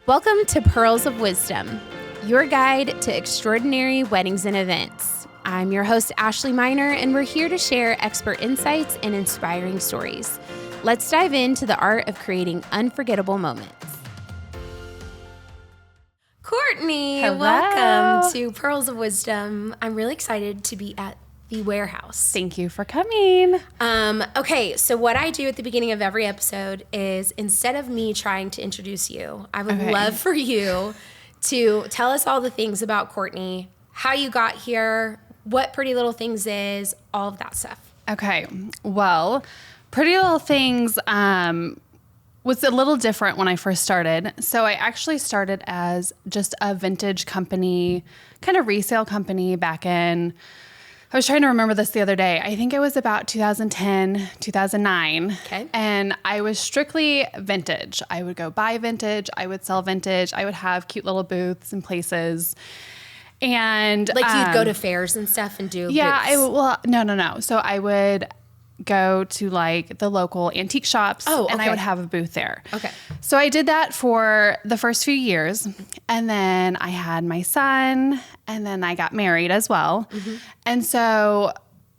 Welcome to Pearls of Wisdom, your guide to extraordinary weddings and events. I'm your host, Ashley Miner, and we're here to share expert insights and inspiring stories. Let's dive into the art of creating unforgettable moments. Courtney, Hello. welcome to Pearls of Wisdom. I'm really excited to be at the warehouse. Thank you for coming. Okay, so what I do at the beginning of every episode is instead of me trying to introduce you, I would love for you to tell us all the things about Courtney, how you got here, what Pretty Little Things is, all of that stuff. Okay, well, Pretty Little Things was a little different when I first started. So I actually started as just a vintage company, kind of resale company back in, I was trying to remember this the other day. I think it was about 2010, 2009. Okay. And I was strictly vintage. I would go buy vintage. I would sell vintage. I would have cute little booths and places. And Like you'd go to fairs and stuff and do yeah, booths. No. So I would go to like the local antique shops and I would have a booth there. Okay. So I did that for the first few years, and then I had my son, and then I got married as well. Mm-hmm. And so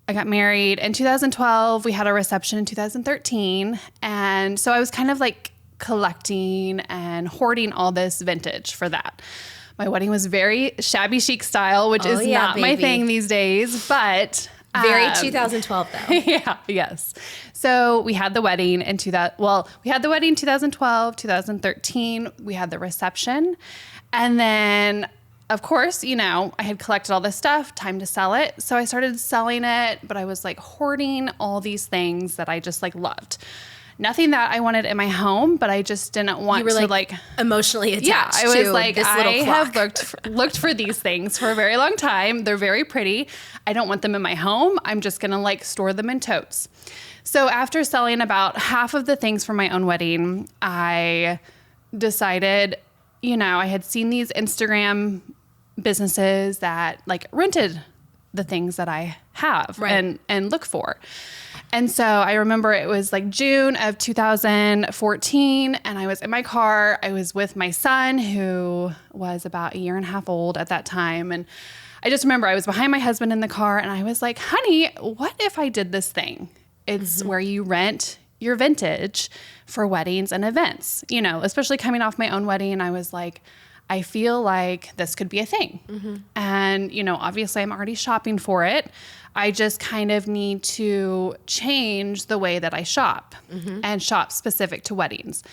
I got married in 2012. We had a reception in 2013. And so I was kind of like collecting and hoarding all this vintage for that. My wedding was very shabby chic style, which is not my thing these days, but very 2012 though. Yeah, yes. So we had the wedding in 2012, 2013. We had the reception. And then, of course, you know, I had collected all this stuff, time to sell it. So I started selling it, but I was like hoarding all these things that I just like loved. Nothing that I wanted in my home, but I just didn't want to like emotionally attached. Yeah, I was to like, this little I clock. have looked for these things for a very long time. They're very pretty. I don't want them in my home. I'm just gonna like store them in totes. So after selling about half of the things for my own wedding, I decided, you know, I had seen these Instagram businesses that like rented the things that I have and look for. And so I remember it was like June of 2014, and I was in my car. I was with my son, who was about a year and a half old at that time. And I just remember I was behind my husband in the car, and I was like, honey, what if I did this thing? It's where you rent your vintage for weddings and events, you know, especially coming off my own wedding. I was like, I feel like this could be a thing. Mm-hmm. And, you know, obviously I'm already shopping for it. I just kind of need to change the way that I shop and shop specific to weddings.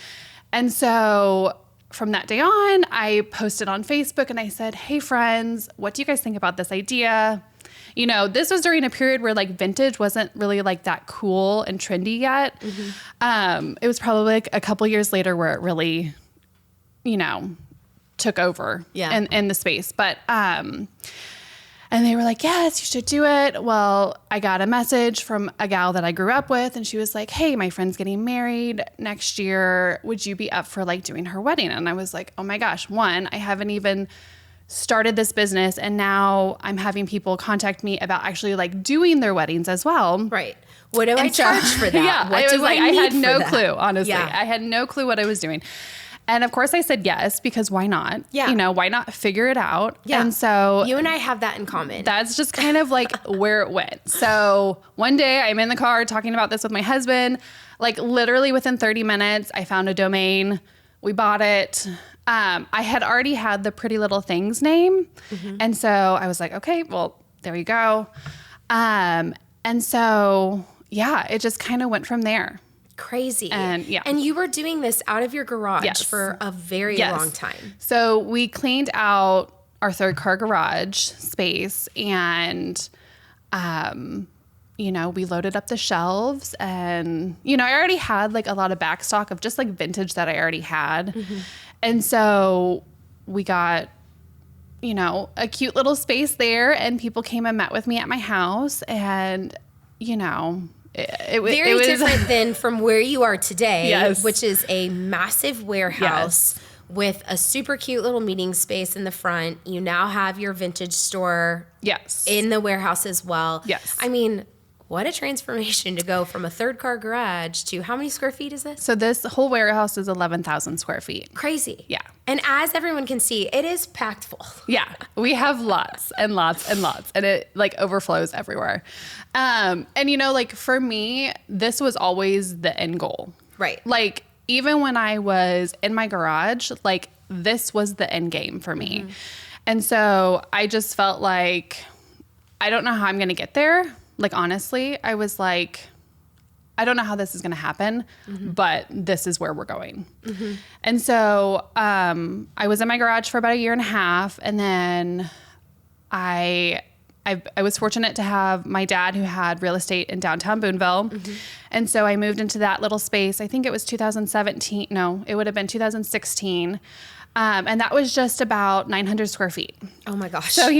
And so from that day on, I posted on Facebook and I said, hey friends, what do you guys think about this idea? You know, this was during a period where like vintage wasn't really like that cool and trendy yet. Mm-hmm. It was probably like a couple years later where it really, you know, took over in the space. But, and they were like, yes, you should do it. Well, I got a message from a gal that I grew up with, and she was like, hey, my friend's getting married next year. Would you be up for like doing her wedding? And I was like, oh my gosh, one, I haven't even started this business, and now I'm having people contact me about actually like doing their weddings as well. Right. What do I charge for that? Yeah, what do I had need no for that? clue, honestly. Yeah. I had no clue what I was doing. And of course I said yes, because why not? Yeah. You know, why not figure it out? Yeah. And so you and I have that in common. That's just kind of like where it went. So one day I'm in the car talking about this with my husband, like literally within 30 minutes, I found a domain. We bought it. I had already had the Pretty Little Things name. Mm-hmm. And so I was like, okay, well, there you go. And so, yeah, it just kind of went from there. Crazy. And you were doing this out of your garage for a very long time. So we cleaned out our third car garage space, and you know, we loaded up the shelves, and you know, I already had like a lot of back stock of just like vintage that I already had. Mm-hmm. And so we got, you know, a cute little space there, and people came and met with me at my house, and you know, it was different than from where you are today, yes. which is a massive warehouse with a super cute little meeting space in the front. You now have your vintage store yes. in the warehouse as well. Yes. I mean, what a transformation to go from a third car garage to how many square feet is this? So this whole warehouse is 11,000 square feet. Crazy. Yeah. And as everyone can see, it is packed full. Yeah. We have lots and lots and lots, and it like overflows everywhere. And like for me, this was always the end goal. Right. Like even when I was in my garage, like this was the end game for me. And so I just felt like, I don't know how I'm going to get there. Like, honestly, I was like, I don't know how this is going to happen, but this is where we're going. And so I was in my garage for about 1.5 years. And then I was fortunate to have my dad who had real estate in downtown Boonville. And so I moved into that little space. I think it was 2017. No, it would have been 2016. And that was just about 900 square feet. Oh my gosh. So,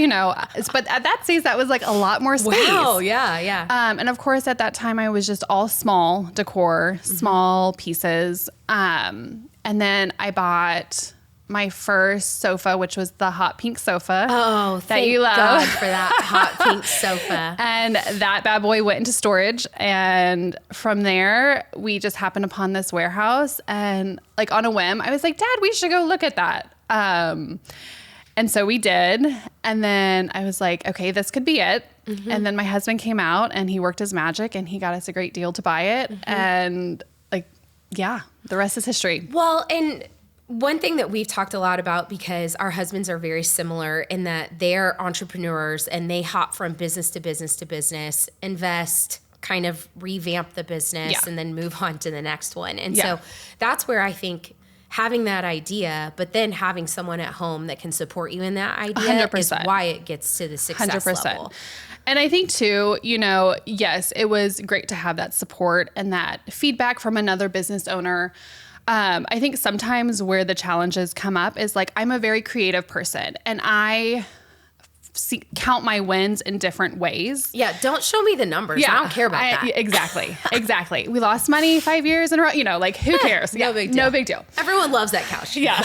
but at that stage, that was like a lot more space. Wow. Yeah. And of course, at that time, I was just all small decor, small pieces. And then I bought my first sofa, which was the hot pink sofa. Oh, that you love. God for that hot pink sofa. And that bad boy went into storage. And from there, we just happened upon this warehouse. And like on a whim, I was like, Dad, we should go look at that. And so we did. And then I was like, okay, this could be it. And then my husband came out and he worked his magic and he got us a great deal to buy it. And like, yeah, the rest is history. Well, and one thing that we've talked a lot about, because our husbands are very similar in that they're entrepreneurs and they hop from business to business to business, invest, kind of revamp the business, and then move on to the next one. And so that's where I think having that idea, but then having someone at home that can support you in that idea 100%. is why it gets to the success 100%. level. And I think too, yes, it was great to have that support and that feedback from another business owner. I think sometimes where the challenges come up is like, I'm a very creative person and I count my wins in different ways. Yeah. Don't show me the numbers. I don't care about that. Exactly. We lost money 5 years in a row, like who cares? No big deal. No big deal. Everyone loves that couch. Yeah,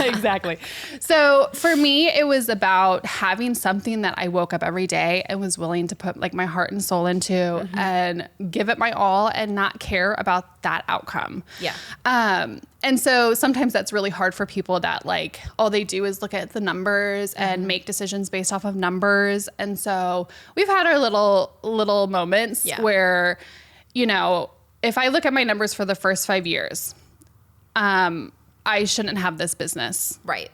exactly. So for me, it was about having something that I woke up every day and was willing to put like my heart and soul into and give it my all and not care about that outcome. Yeah. And so sometimes that's really hard for people that like all they do is look at the numbers and make decisions based off of numbers. And so we've had our little moments where, if I look at my numbers for the first 5 years, I shouldn't have this business. Right.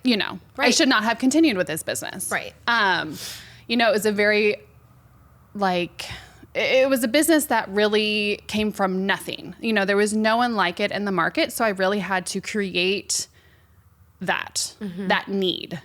I should not have continued with this business. Right. It was a very it was a business that really came from nothing. There was no one like it in the market. So I really had to create that need.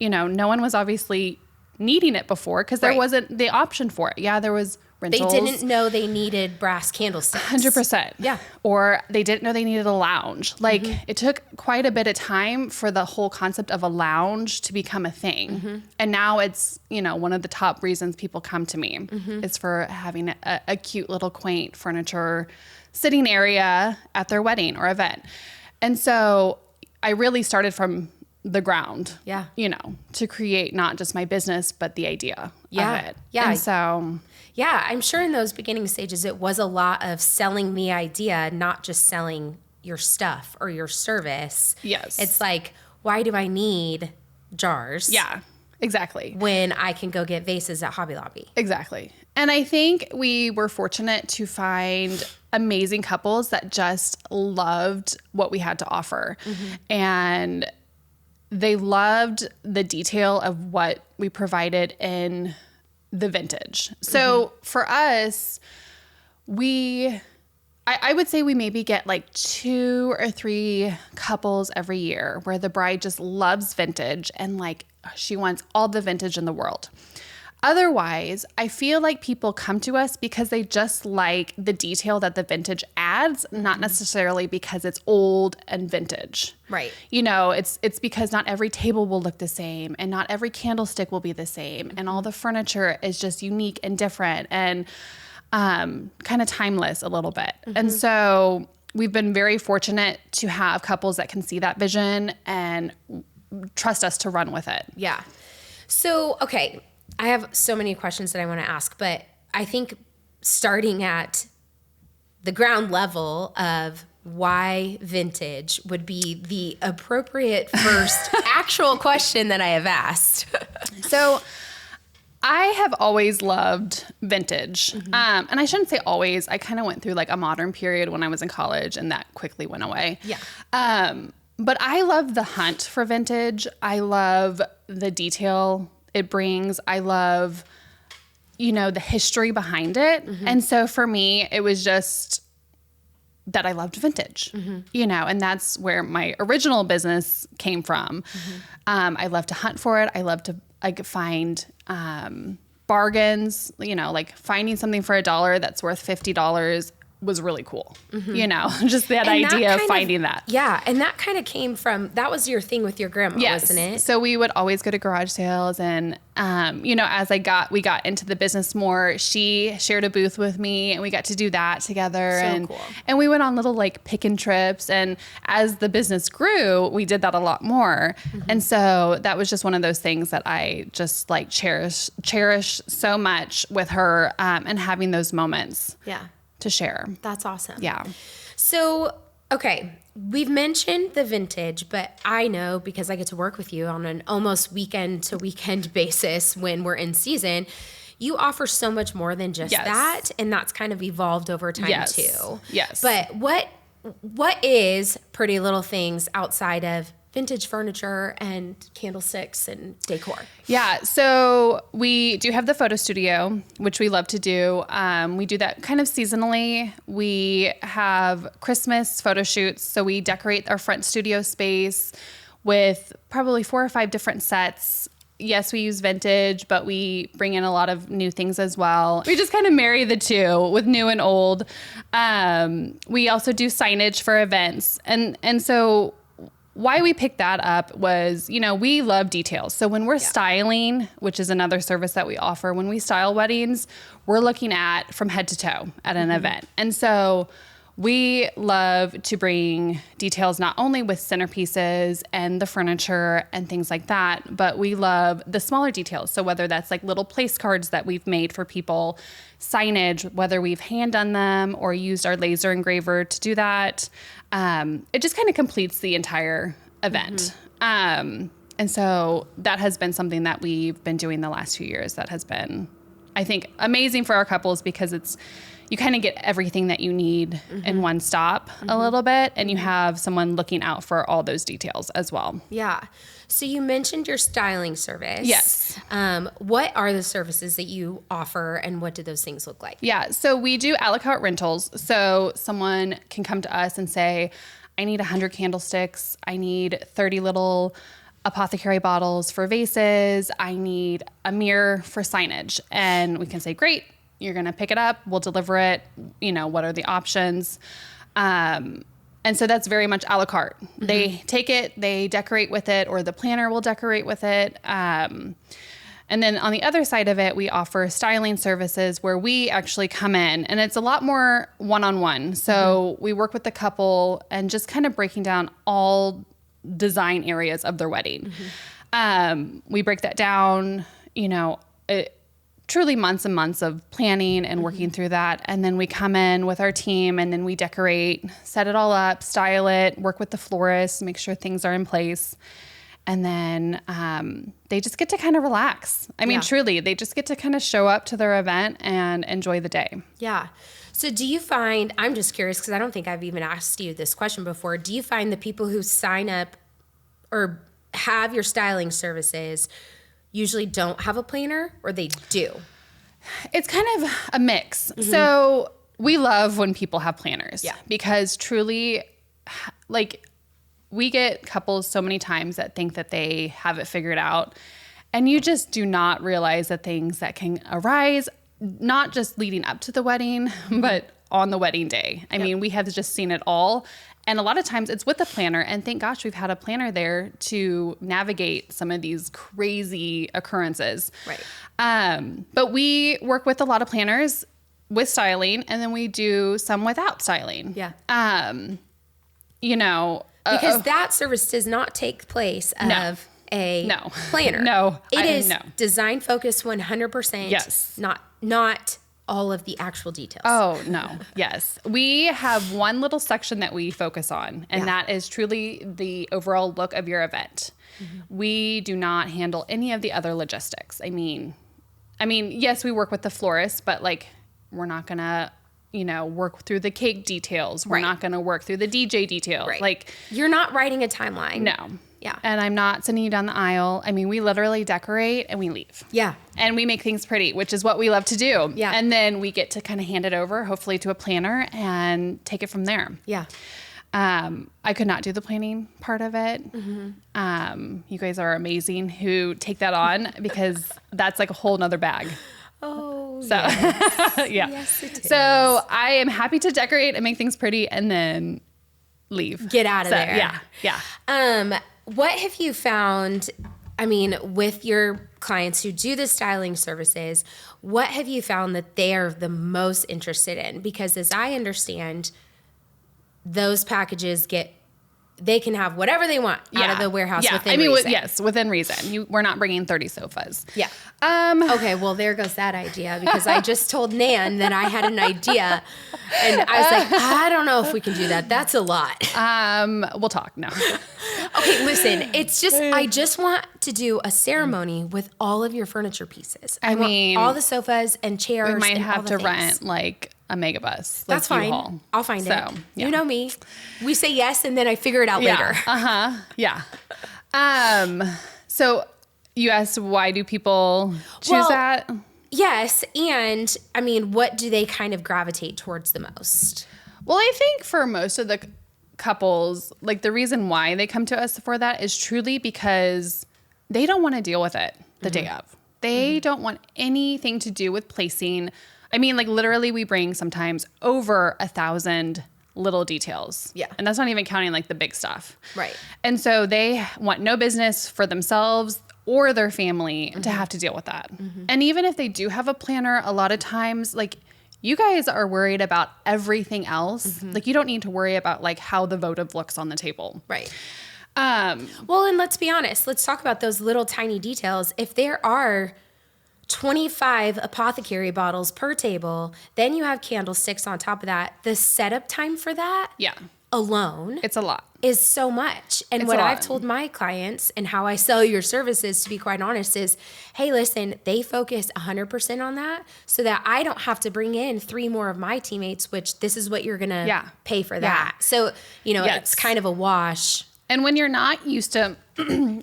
No one was obviously needing it before because there wasn't the option for it. Yeah, there was rentals. They didn't know they needed brass candlesticks. 100%. Yeah. Or they didn't know they needed a lounge. It took quite a bit of time for the whole concept of a lounge to become a thing. And now it's, one of the top reasons people come to me is for having a cute little quaint furniture sitting area at their wedding or event. And so I really started from the ground, to create not just my business, but the idea of it. Yeah. And so... Yeah, I'm sure in those beginning stages, it was a lot of selling the idea, not just selling your stuff or your service. Yes. It's like, why do I need jars? Yeah, exactly. When I can go get vases at Hobby Lobby. Exactly. And I think we were fortunate to find amazing couples that just loved what we had to offer. And they loved the detail of what we provided in the vintage. So for us, I would say we maybe get like 2 or 3 couples every year where the bride just loves vintage and like she wants all the vintage in the world. Otherwise, I feel like people come to us because they just like the detail that the vintage adds, not necessarily because it's old and vintage. Right. It's because not every table will look the same and not every candlestick will be the same. And all the furniture is just unique and different and kind of timeless a little bit. And so we've been very fortunate to have couples that can see that vision and trust us to run with it. Yeah. So, okay. I have so many questions that I want to ask, but I think starting at the ground level of why vintage would be the appropriate first actual question that I have asked. So I have always loved vintage. And I shouldn't say always. I kind of went through like a modern period when I was in college, and that quickly went away. Yeah. But I love the hunt for vintage. I love the detail it brings. I love, the history behind it. And so for me, it was just that I loved vintage, and that's where my original business came from. I love to hunt for it. I love to find bargains, like finding something for $1 that's worth $50 was really cool. Just that idea of finding that. Yeah. And that kind of came from, that was your thing with your grandma, wasn't it? So we would always go to garage sales, and, as we got into the business more, she shared a booth with me, and we got to do that together. So cool. And we went on little like pick-and trips. And as the business grew, we did that a lot more. And so that was just one of those things that I just like cherish so much with her, and having those moments. Yeah. To share. That's awesome. Yeah. So, okay, we've mentioned the vintage, but I know because I get to work with you on an almost weekend to weekend basis when we're in season, you offer so much more than just that. And that's kind of evolved over time too. Yes. But what is Pretty Little Things outside of vintage furniture and candlesticks and decor? Yeah, so we do have the photo studio, which we love to do. We do that kind of seasonally. We have Christmas photo shoots, so we decorate our front studio space with probably 4 or 5 different sets. Yes, we use vintage, but we bring in a lot of new things as well. We just kind of marry the two with new and old. We also do signage for events. And so why we picked that up was, we love details. So when we're styling, which is another service that we offer, when we style weddings, we're looking at from head to toe at an event. And so we love to bring details not only with centerpieces and the furniture and things like that, but we love the smaller details. So whether that's like little place cards that we've made for people, signage, whether we've hand done them or used our laser engraver to do that, it just kind of completes the entire event. And so that has been something that we've been doing the last few years that has been, I think, amazing for our couples because you kind of get everything that you need in one stop a little bit, and you have someone looking out for all those details as well. Yeah. So you mentioned your styling service. Yes. What are the services that you offer, and what do those things look like? Yeah. So we do a la carte rentals. So someone can come to us and say, I need 100 candlesticks. I need 30 little apothecary bottles for vases. I need a mirror for signage. And we can say, great. You're going to pick it up. We'll deliver it. What are the options? And so that's very much a la carte. They take it, they decorate with it, or the planner will decorate with it. And then on the other side of it, we offer styling services where we actually come in, and it's a lot more one-on-one. So we work with the couple and just kind of breaking down all design areas of their wedding. We break that down, truly months and months of planning and working through that. And then we come in with our team, and then we decorate, set it all up, style it, work with the florist, make sure things are in place. And then they just get to kind of relax. I mean, truly, they just get to kind of show up to their event and enjoy the day. Yeah. So do you find, I'm just curious because I don't think I've even asked you this question before, do you find the people who sign up or have your styling services usually don't have a planner, or they do? It's kind of a mix. So we love when people have planners because truly, like, we get couples so many times that think that they have it figured out, and you just do not realize the things that can arise, not just leading up to the wedding, but on the wedding day. I mean, we have just seen it all. And a lot of times it's with a planner, and thank gosh we've had a planner there to navigate some of these crazy occurrences. Right. But we work with a lot of planners with styling, and then we do some without styling. Yeah. Because that service does not take place of a planner. No. It is design focused 100%. Yes. Not all of the actual details. Oh, no. Yes. We have one little section that we focus on, and that is truly the overall look of your event. We do not handle any of the other logistics. I mean, yes, we work with the florist, but like, we're not going to, work through the cake details. We're not going to work through the DJ details. Right. Like, you're not writing a timeline. No. Yeah. And I'm not sending you down the aisle. I mean, we literally decorate and we leave. Yeah. And we make things pretty, which is what we love to do. Yeah. And then we get to kind of hand it over, hopefully to a planner, and take it from there. Yeah. I could not do the planning part of it. You guys are amazing who take that on, because that's like a whole nother bag. Oh, so yes. yeah. Yes, it is. So I am happy to decorate and make things pretty and then leave. Get out of there. Yeah. Yeah. What have you found, with your clients who do the styling services, what have you found that they are the most interested in? Because as I understand, those packages they can have whatever they want out of the warehouse within reason. Yes, within reason. We're not bringing 30 sofas. Yeah. Okay, well, there goes that idea, because I just told Nan that I had an idea, and I was like, I don't know if we can do that. That's a lot. We'll talk. No. Okay, listen, it's just, I just want to do a ceremony with all of your furniture pieces. I want all the sofas and chairs. We might and have all the to things. rent like a megabus. That's like fine. U-Haul. I'll find it. Yeah. You know me. We say yes, and then I figure it out later. Yeah. So you asked, why do people choose that? Yes, and what do they kind of gravitate towards the most? Well, I think for most of the couples, like the reason why they come to us for that is truly because they don't want to deal with it the day of. They don't want anything to do with placing. Like literally we bring sometimes over 1,000 little details. Yeah. And that's not even counting like the big stuff. Right. And so they want no business for themselves or their family to have to deal with that. And even if they do have a planner, a lot of times, like, you guys are worried about everything else. Like, you don't need to worry about like how the votive looks on the table. Right. Well, and let's be honest. Let's talk about those little tiny details. If there are 25 apothecary bottles per table, then you have candlesticks on top of that. The setup time for that alone, it's a lot. Is so much. And It's what a lot. I've told my clients and how I sell your services, to be quite honest, is, hey, listen, they focus 100% on that so that I don't have to bring in 3 more of my teammates, which this is what you're going to pay for that. So, it's kind of a wash. And when you're not used to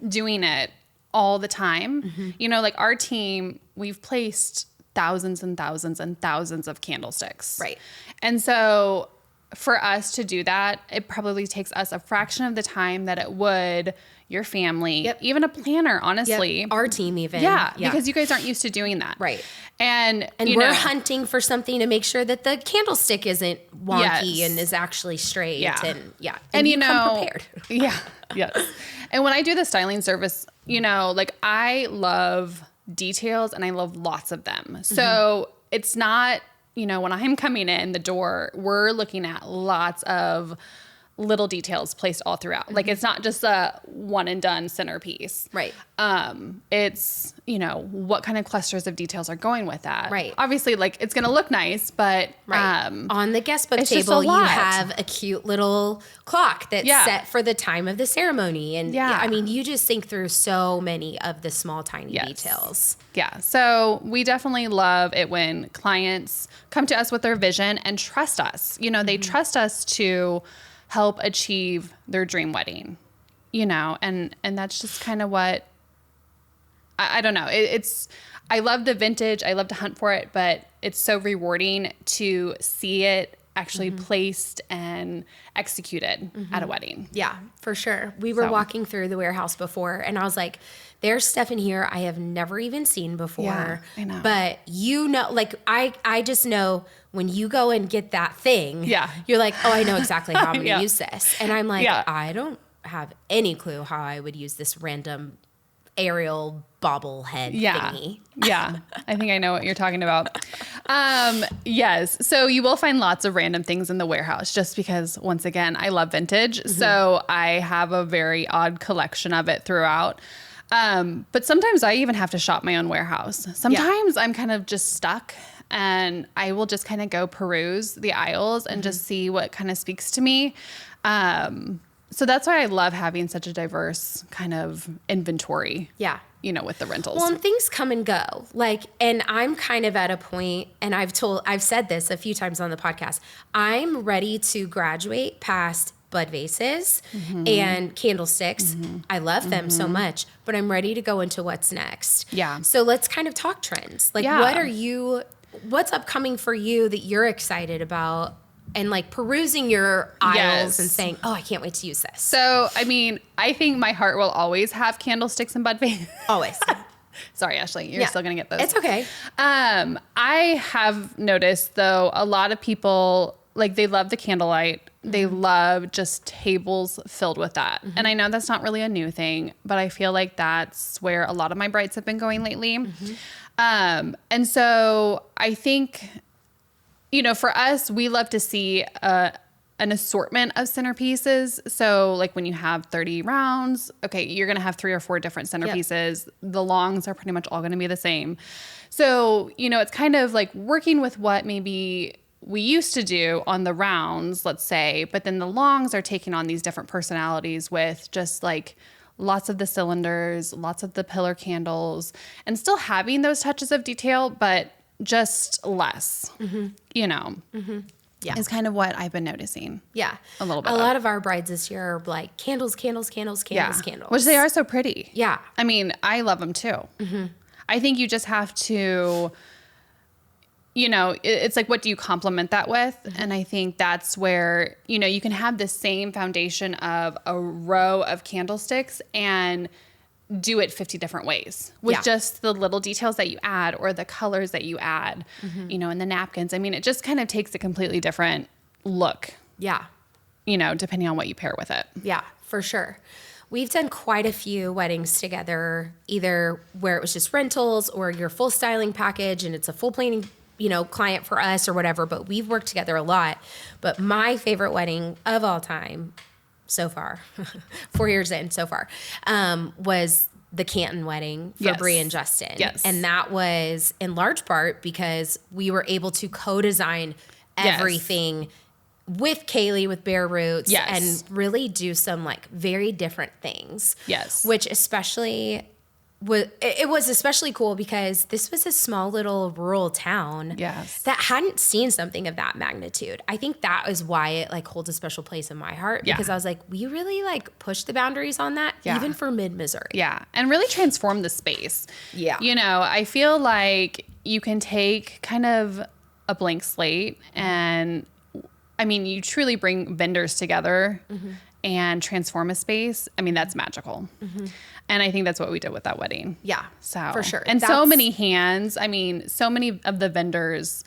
doing it all the time, like our team, we've placed thousands and thousands and thousands of candlesticks. Right. And so for us to do that, it probably takes us a fraction of the time that it would your family, even a planner, honestly. Our team even. Yeah, because you guys aren't used to doing that. Right. And we're hunting for something to make sure that the candlestick isn't wonky and is actually straight. Yeah. And you come prepared. Yes. And when I do the styling service, like I love details and I love lots of them. So it's not, when I'm coming in the door, we're looking at lots of little details placed all throughout. Like it's not just a one and done centerpiece. Right. It's, what kind of clusters of details are going with that. Right. Obviously, like it's going to look nice, but on the guest book table, you have a cute little clock that's set for the time of the ceremony. And you just think through so many of the small, tiny details. Yeah. So we definitely love it when clients come to us with their vision and trust us. They trust us to help achieve their dream wedding, and that's just kind of what, I don't know. I love the vintage. I love to hunt for it, but it's so rewarding to see it actually placed and executed at a wedding. Yeah, for sure. We were walking through the warehouse before and I was like, there's stuff in here I have never even seen before. Yeah, I know. But like I just know when you go and get that thing, you're like, oh, I know exactly how I'm going to use this. And I'm like, I don't have any clue how I would use this random aerial bobblehead thingy. Yeah. I think I know what you're talking about. Yes. So you will find lots of random things in the warehouse just because, once again, I love vintage. So I have a very odd collection of it throughout. But sometimes I even have to shop my own warehouse. Sometimes I'm kind of just stuck and I will just kind of go peruse the aisles and just see what kind of speaks to me. So that's why I love having such a diverse kind of inventory. Yeah. With the rentals. Well, and things come and go. And I'm kind of at a point, and I've said this a few times on the podcast, I'm ready to graduate past bud vases and candlesticks. I love them so much, but I'm ready to go into what's next. Yeah. So let's kind of talk trends. What's upcoming for you that you're excited about? And perusing your aisles and saying, oh, I can't wait to use this. So, I think my heart will always have candlesticks and bud vases. Always. Sorry, Ashley, you're still going to get those. It's okay. I have noticed, though, a lot of people, they love the candlelight. They love just tables filled with that. And I know that's not really a new thing, but I feel like that's where a lot of my brides have been going lately. And so I think, for us, we love to see an assortment of centerpieces. So when you have 30 rounds, okay, you're going to have 3 or 4 different centerpieces. Yep. The longs are pretty much all going to be the same. So, it's kind of working with what maybe we used to do on the rounds, let's say, but then the longs are taking on these different personalities with just lots of the cylinders, lots of the pillar candles, and still having those touches of detail, but just less, Yeah. is kind of what I've been noticing. Yeah. A little bit. A lot of our brides this year are candles, candles, candles, candles, candles. Which they are so pretty. Yeah. I love them too. I think you just have to, it's what do you complement that with? And I think that's where, you can have the same foundation of a row of candlesticks and do it 50 different ways with just the little details that you add or the colors that you add, and the napkins. It just kind of takes a completely different look. Yeah. Depending on what you pair with it. Yeah, for sure. We've done quite a few weddings together, either where it was just rentals or your full styling package and it's a full planning, client for us or whatever, but we've worked together a lot. But my favorite wedding of all time so far, 4 years in so far, was the Canton wedding for Bri and Justin. Yes. And that was in large part because we were able to co-design everything with Kaylee, with Bare Roots, and really do some very different things. Yes. Which especially was especially cool because this was a small little rural town that hadn't seen something of that magnitude. I think that is why it holds a special place in my heart because I was we really pushed the boundaries on that even for mid-Missouri. Yeah. And really transform the space. Yeah. I feel like you can take kind of a blank slate and you truly bring vendors together and transform a space. That's magical. And I think that's what we did with that wedding. Yeah, so for sure. And so many hands. So many of the vendors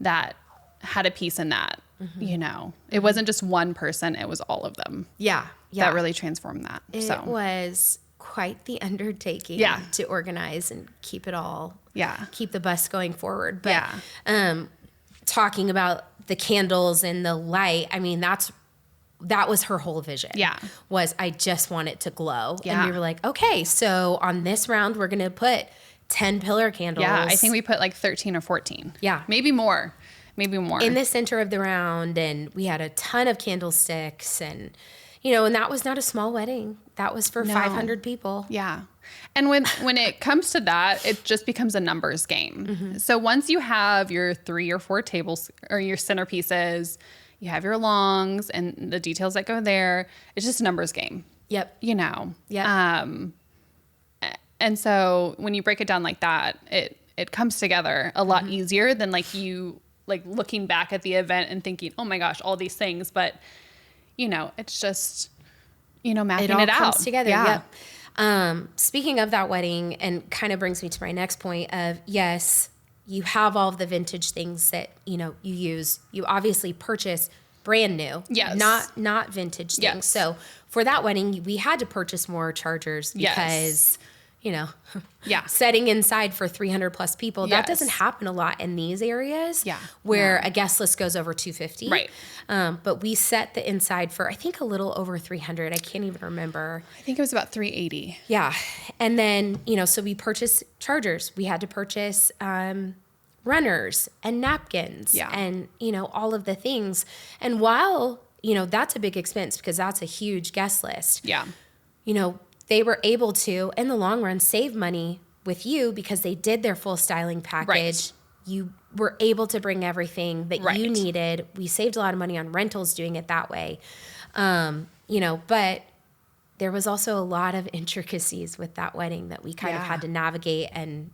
that had a piece in that, it wasn't just one person, it was all of them. Yeah. That really transformed that. It was quite the undertaking to organize and keep it all, keep the bus going forward. But talking about the candles and the light, that was her whole vision. Yeah. Was I just want it to glow. Yeah. And we were okay, so on this round, we're going to put 10 pillar candles. Yeah. I think we put 13 or 14. Yeah. Maybe more. In the center of the round. And we had a ton of candlesticks and, and that was not a small wedding. That was for 500 people. Yeah. And when it comes to that, it just becomes a numbers game. So once you have your 3 or 4 tables or your centerpieces, you have your longs and the details that go there. It's just a numbers game. Yep. Yeah. And so when you break it down like that, it comes together a lot easier than you looking back at the event and thinking, oh my gosh, all these things. But, it's just, mapping it out. Comes together. Yeah. Yep. Speaking of that wedding, and kind of brings me to my next point of, yes, you have all of the vintage things that, you use. You obviously purchase brand new, not vintage things. Yes. So for that wedding, we had to purchase more chargers because, setting inside for 300 plus people, that doesn't happen a lot in these areas where a guest list goes over 250. Right. But we set the inside for, I think, a little over 300. I can't even remember. I think it was about 380. Yeah. And then, so we purchased chargers. We had to purchase runners and napkins Yeah. and, all of the things. And while, that's a big expense because that's a huge guest list. Yeah. They were able to, in the long run, save money with you because they did their full styling package. Right. You were able to bring everything that Right. you needed. We saved a lot of money on rentals doing it that way. But there was also a lot of intricacies with that wedding that we kind of had to navigate and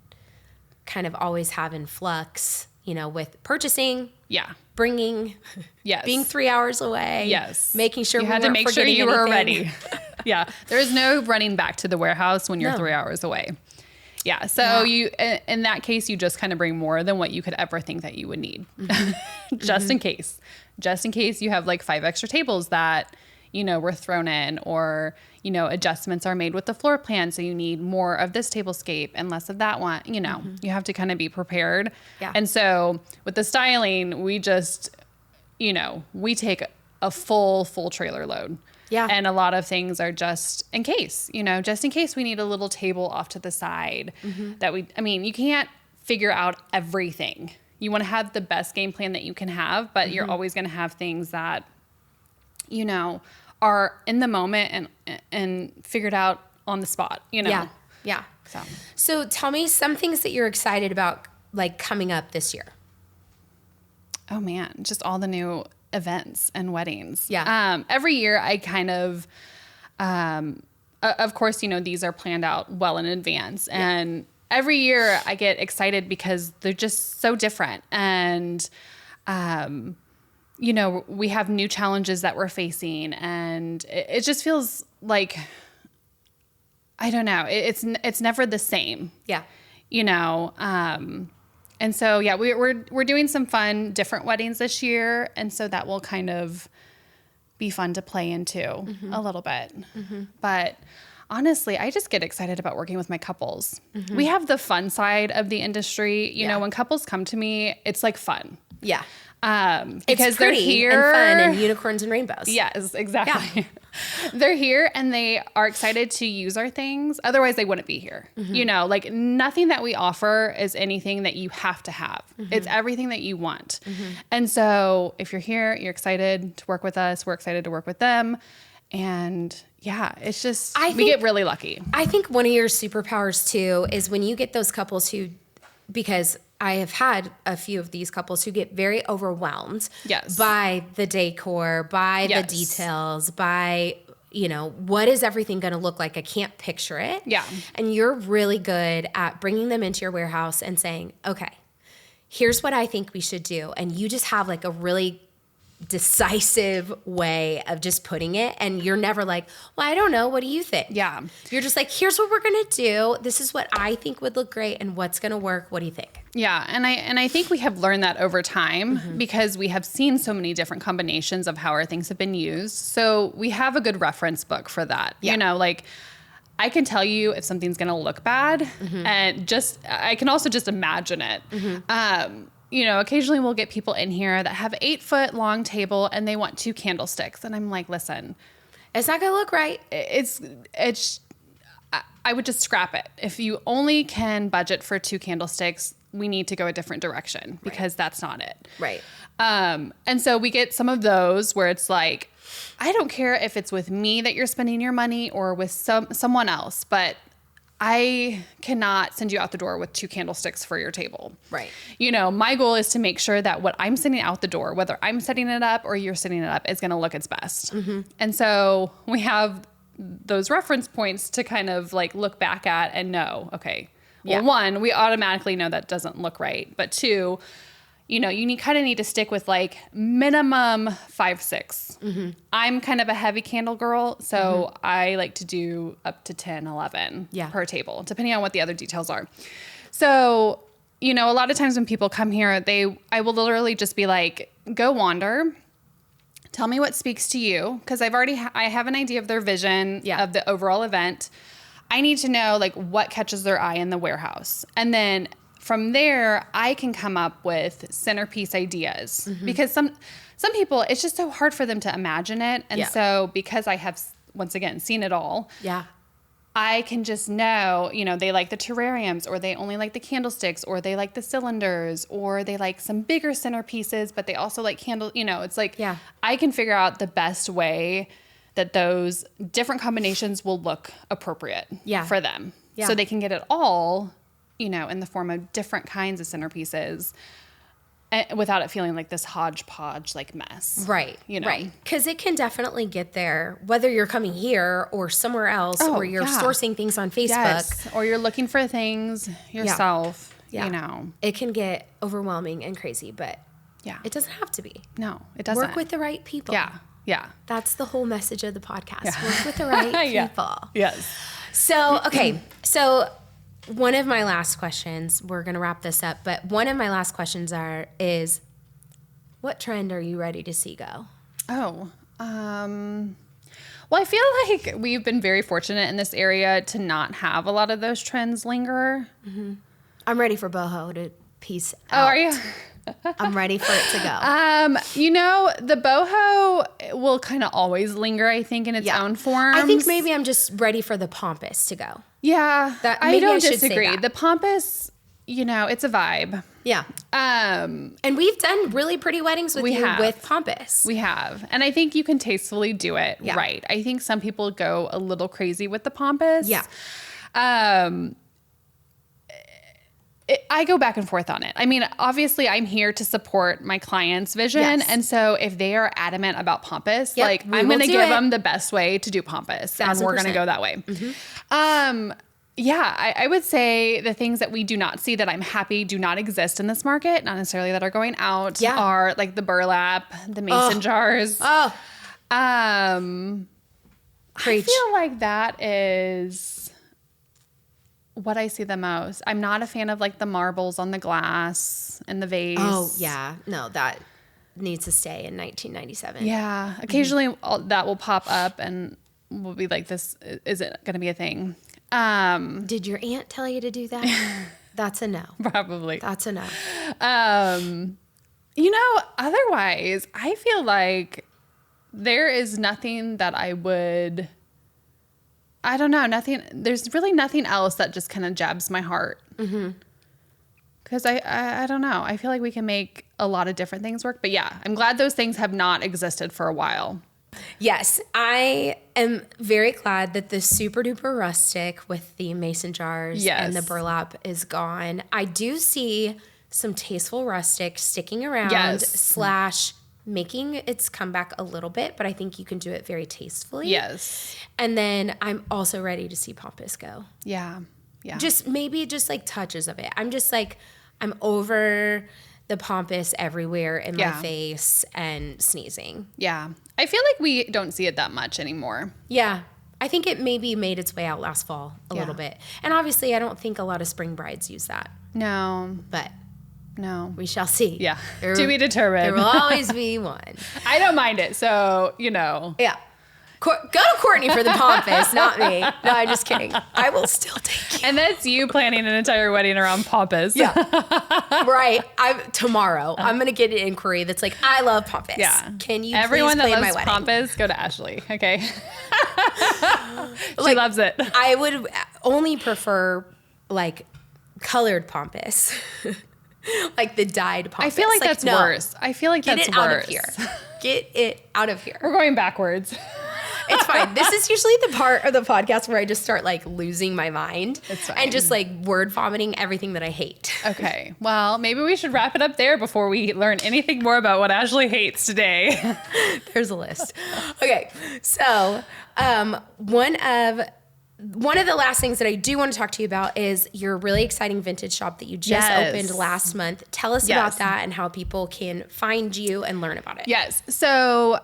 kind of always have in flux, with purchasing. Yeah. Bringing, Yes. being 3 hours away. Yes. Making sure you we had to weren't make sure forgetting you were anything. ready. Yeah. There's no running back to the warehouse when you're No. 3 hours away. Yeah. So you, in that case, you just kind of bring more than what you could ever think that you would need, just in case. Just in case you have like 5 extra tables that, were thrown in, or, adjustments are made with the floor plan. So you need more of this tablescape and less of that one. You have to kind of be prepared. Yeah. And so with the styling, we just, we take a full trailer load. Yeah. And a lot of things are just in case, just in case we need a little table off to the side you can't figure out everything. You want to have the best game plan that you can have, but you're always going to have things that, are in the moment and figured out on the spot, Yeah. Yeah. So tell me some things that you're excited about, like coming up this year. Oh man, just all the new events and weddings. Yeah. Every year I kind of course, these are planned out well in advance. And every year I get excited because they're just so different. And, we have new challenges that we're facing, and it just feels like, I don't know, it's never the same. Yeah. And so, we're doing some fun, different weddings this year. And so that will kind of be fun to play into a little bit. But honestly, I just get excited about working with my couples. We have the fun side of the industry. You know, when couples come to me, it's like fun. Yeah. Because It's they're pretty here and fun and unicorns and rainbows. Yes, exactly. Yeah. They're here and they are excited to use our things. Otherwise, they wouldn't be here. Like nothing that we offer is anything that you have to have. It's everything that you want. And so if you're here, you're excited to work with us. We're excited to work with them. And it's just, we get really lucky. I think one of your superpowers too is when you get those couples because I have had a few of these couples who get very overwhelmed by the decor, by the details, by, what is everything going to look like? I can't picture it. Yeah. And you're really good at bringing them into your warehouse and saying, okay, here's what I think we should do. And you just have like a really decisive way of just putting it, and you're never like, well, I don't know, what do you think? You're just like, here's what we're gonna do, this is what I think would look great and what's gonna work, what do you think? And I think we have learned that over time because we have seen so many different combinations of how our things have been used, so we have a good reference book for that. Like I can tell you if something's gonna look bad, and I can also just imagine it. Occasionally we'll get people in here that have 8-foot long table and they want 2 candlesticks. And I'm like, listen, it's not going to look right. I would just scrap it. If you only can budget for 2 candlesticks, we need to go a different direction because that's not it. Right. And so we get some of those where it's like, I don't care if it's with me that you're spending your money or with someone else, but I cannot send you out the door with 2 candlesticks for your table. Right. My goal is to make sure that what I'm sending out the door, whether I'm setting it up or you're setting it up, is going to look its best. And so we have those reference points to kind of like look back at and know, okay, well, 1, we automatically know that doesn't look right. But 2, you kind of need to stick with like minimum 5, 6. I'm kind of a heavy candle girl, so I like to do up to 10, 11 per table, depending on what the other details are. So, a lot of times when people come here, I will literally just be like, go wander. Tell me what speaks to you, because I have an idea of their vision of the overall event. I need to know like what catches their eye in the warehouse, and then from there, I can come up with centerpiece ideas because some people, it's just so hard for them to imagine it. And so because I have, once again, seen it all, I can just know, they like the terrariums, or they only like the candlesticks, or they like the cylinders, or they like some bigger centerpieces, but they also like it's like, I can figure out the best way that those different combinations will look appropriate for them. Yeah. So they can get it all, in the form of different kinds of centerpieces, without it feeling like this hodgepodge like mess. Right. Right. Because it can definitely get there, whether you're coming here or somewhere else, or you're sourcing things on Facebook. Yes. Or you're looking for things yourself, It can get overwhelming and crazy, but it doesn't have to be. No, it doesn't. Work with the right people. Yeah. Yeah. That's the whole message of the podcast. Yeah. Work with the right people. Yes. So, okay. So one of my last questions, we're going to wrap this up, but one of my last questions is what trend are you ready to see go? Oh, well, I feel like we've been very fortunate in this area to not have a lot of those trends linger. Mm-hmm. I'm ready for boho to peace out. Oh, are you? I'm ready for it to go. The boho will kind of always linger, I think, in its own form. I think maybe I'm just ready for the pompous to go. Yeah, I don't disagree. The pompous, it's a vibe. Yeah. And we've done really pretty weddings with pompous. We have. And I think you can tastefully do it right. I think some people go a little crazy with the pompous. Yeah. I go back and forth on it. I mean, obviously, I'm here to support my client's vision. Yes. And so if they are adamant about pompous, I'm going to give them the best way to do pompous. 1,000%. And we're going to go that way. Mm-hmm. I would say the things that we do not see that I'm happy do not exist in this market, not necessarily that are going out, are like the burlap, the mason jars. Oh. I feel like that is what I see the most. I'm not a fan of like the marbles on the glass and the vase. Oh, yeah. No, that needs to stay in 1997. Yeah. Occasionally that will pop up and we'll be like, this isn't going to be a thing. Did your aunt tell you to do that? That's a no. Probably. That's a no. Otherwise, I feel like there is nothing that I would... I don't know. There's really nothing else that just kind of jabs my heart. Mm-hmm. Because I don't know. I feel like we can make a lot of different things work. But yeah, I'm glad those things have not existed for a while. Yes, I am very glad that the super duper rustic with the mason jars and the burlap is gone. I do see some tasteful rustic sticking around / making its comeback a little bit, but I think you can do it very tastefully. Yes. And then I'm also ready to see pompous go. Yeah. Yeah. Just like touches of it. I'm just like, I'm over the pompous everywhere in my face and sneezing. Yeah. I feel like we don't see it that much anymore. Yeah. I think it maybe made its way out last fall a little bit. And obviously I don't think a lot of spring brides use that. No. But no. We shall see. Yeah. To be determined. There will always be one. I don't mind it. So, Yeah. Go to Courtney for the pompous, not me. No, I'm just kidding. I will still take you. And that's you planning an entire wedding around pompous. Yeah. Right. Tomorrow, I'm going to get an inquiry that's like, I love pompous. Yeah. Can you Everyone please plan that my loves wedding? pompous, go to Ashley. Okay. She loves it. I would only prefer colored pompous. Like the dyed pompous. I feel like that's worse. I feel like that's worse. Get it out of here. Get it out of here. We're going backwards. It's fine. This is usually the part of the podcast where I just start losing my mind. It's fine. And just word vomiting everything that I hate. Okay. Well, maybe we should wrap it up there before we learn anything more about what Ashley hates today. There's a list. Okay. So, one of the last things that I do want to talk to you about is your really exciting vintage shop that you just opened last month. Tell us about that and how people can find you and learn about it. Yes. So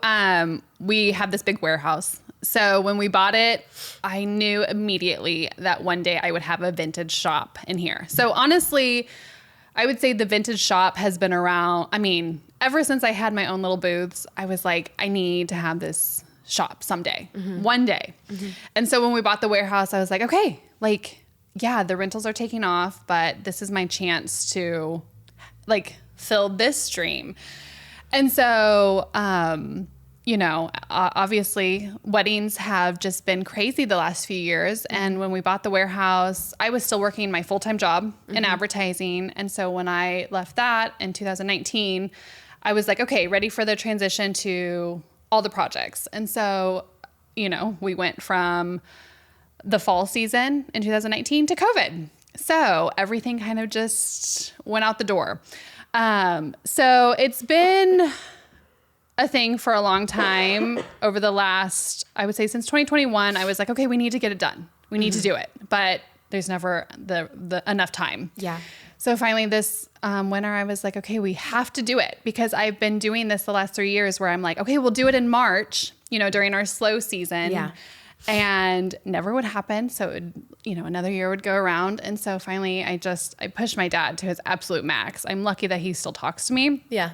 we have this big warehouse. So when we bought it, I knew immediately that one day I would have a vintage shop in here. So honestly, I would say the vintage shop has been around. I mean, ever since I had my own little booths, I was like, I need to have this shop someday, one day. Mm-hmm. And so when we bought the warehouse, I was like, okay, the rentals are taking off, but this is my chance to fill this dream. And so, obviously weddings have just been crazy the last few years. And when we bought the warehouse, I was still working my full-time job in advertising. And so when I left that in 2019, I was like, okay, ready for the transition to all the projects. And so, we went from the fall season in 2019 to COVID. So everything kind of just went out the door. So it's been a thing for a long time over the last, I would say since 2021, I was like, okay, we need to get it done. We need to do it, but there's never the enough time. Yeah. So finally this winter, I was like, okay, we have to do it because I've been doing this the llast 3 years where I'm like, okay, we'll do it in March, during our slow season. Yeah. And never would happen. So, another year would go around. And so finally I pushed my dad to his absolute max. I'm lucky that he still talks to me. Yeah.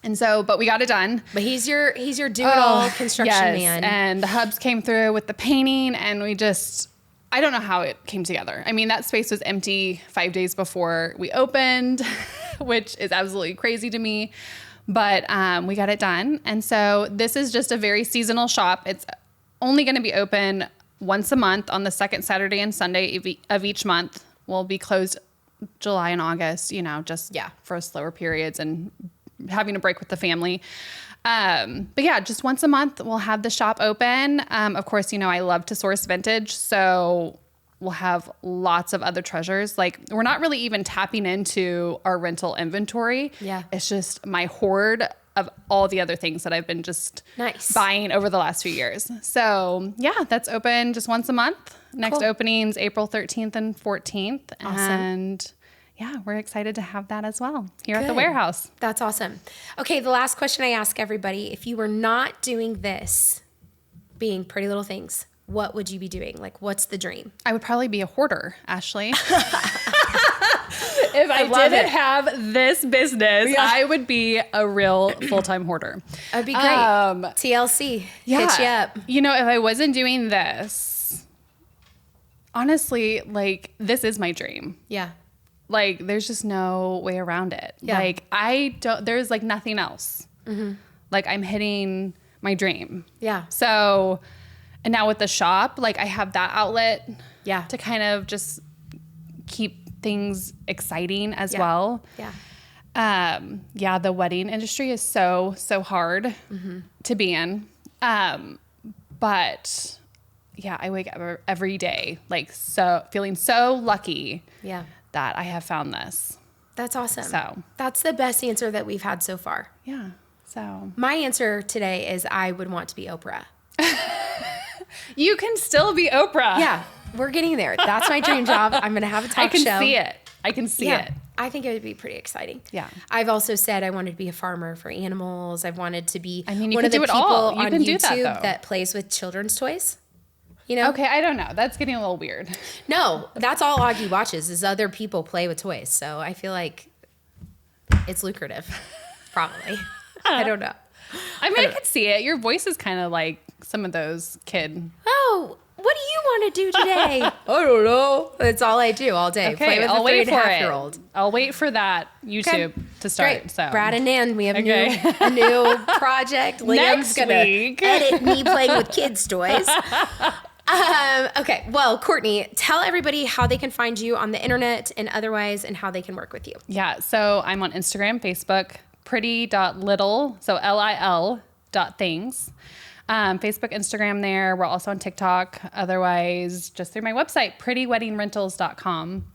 And so, but we got it done. But he's your do-it-all construction man. And the hubs came through with the painting and I don't know how it came together. I mean, that space was empty 5 days before we opened, which is absolutely crazy to me. But we got it done. And so this is just a very seasonal shop. It's only going to be open once a month on the second Saturday and Sunday of each month. We'll be closed July and August, for slower periods and having a break with the family. But yeah, just once a month we'll have the shop open. Of course, I love to source vintage. So we'll have lots of other treasures. Like we're not really even tapping into our rental inventory. Yeah. It's just my hoard of all the other things that I've been just buying over the last few years. So yeah, that's open just once a month. Next opening's April 13th and 14th. Awesome. And yeah, we're excited to have that as well here at the warehouse. That's awesome. Okay, the last question I ask everybody, if you were not doing this, being Pretty Little Things, what would you be doing? Like, what's the dream? I would probably be a hoarder, Ashley. If I didn't have this business, I would be a real full-time hoarder. That'd be great. TLC, hit you up. If I wasn't doing this, honestly, like, this is my dream. Yeah. Like, there's just no way around it. Yeah. Like, there's like nothing else. Mm-hmm. Like, I'm hitting my dream. Yeah. So, and now with the shop, like, I have that outlet. Yeah. To kind of just keep things exciting as well. Yeah. The wedding industry is so hard to be in. But yeah, I wake up every day, like, feeling so lucky. Yeah. That I have found this. That's awesome. So that's the best answer that we've had so far. Yeah. So my answer today is I would want to be Oprah. You can still be Oprah. Yeah. We're getting there. That's my dream job. I'm going to have a talk show. I can see it. I think it would be pretty exciting. Yeah. I've also said I wanted to be a farmer for animals. I've wanted to be one of the people on YouTube that that plays with children's toys. Okay, I don't know. That's getting a little weird. No, that's all Augie watches is other people play with toys. So I feel like it's lucrative, probably. I don't know. I mean, I could see it. Your voice is kind of like some of those kid. Oh, what do you want to do today? I don't know. That's all I do all day. Okay, play with I'll a wait for 3.5-year-old. I'll wait for that YouTube to start. Great. So Brad and Nan, we have a new project. Liam's Next week. Edit me playing with kids' toys. Okay. Well, Courtney, tell everybody how they can find you on the internet and otherwise and how they can work with you. Yeah. So I'm on Instagram, Facebook, pretty.little. So LIL.things. Facebook, Instagram there. We're also on TikTok. Otherwise, just through my website, prettyweddingrentals.com.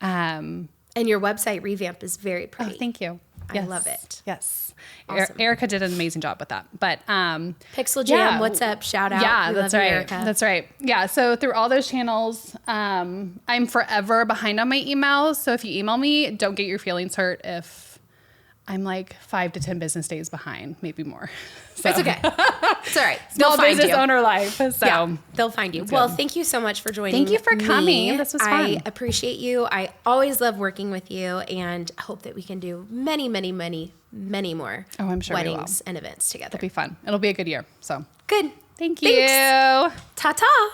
And your website revamp is very pretty. Oh, thank you. I love it. Yes. Awesome. Erica did an amazing job with that. But Pixel Jam, what's up? Shout out. Yeah, We that's love you, right. Erica. That's right. Yeah. So through all those channels, I'm forever behind on my emails. So if you email me, don't get your feelings hurt if I'm like 5 to 10 business days behind, maybe more. So. It's okay. It's all right. Small business owner life. So yeah, they'll find you. Well, thank you so much for joining me. Thank you for coming. This was fun. I appreciate you. I always love working with you and hope that we can do many, many, many, many more I'm sure weddings and events together. It'll be fun. It'll be a good year. So good. Thank you. Thanks. Ta-ta.